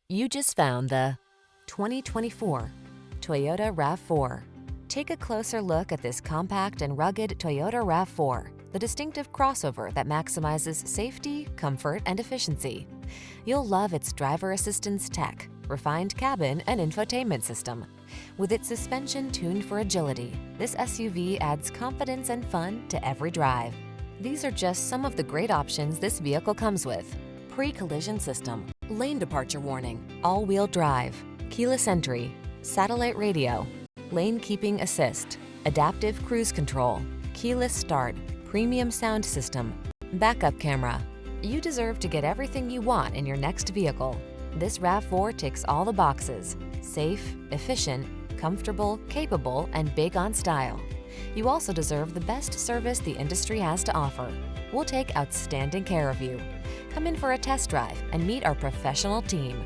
You just found the 2024 Toyota RAV4. Take a closer look at this compact and rugged Toyota RAV4, the distinctive crossover that maximizes safety, comfort, and efficiency. You'll love its driver assistance tech, refined cabin, and infotainment system. With its suspension tuned for agility, this SUV adds confidence and fun to every drive. These are just some of the great options this vehicle comes with: pre-collision system, lane departure warning, all-wheel drive, keyless entry, satellite radio, lane keeping assist, adaptive cruise control, keyless start, premium sound system, backup camera. You deserve to get everything you want in your next vehicle. This RAV4 ticks all the boxes: safe, efficient, comfortable, capable, and big on style. You also deserve the best service the industry has to offer. We'll take outstanding care of you. Come in for a test drive and meet our professional team.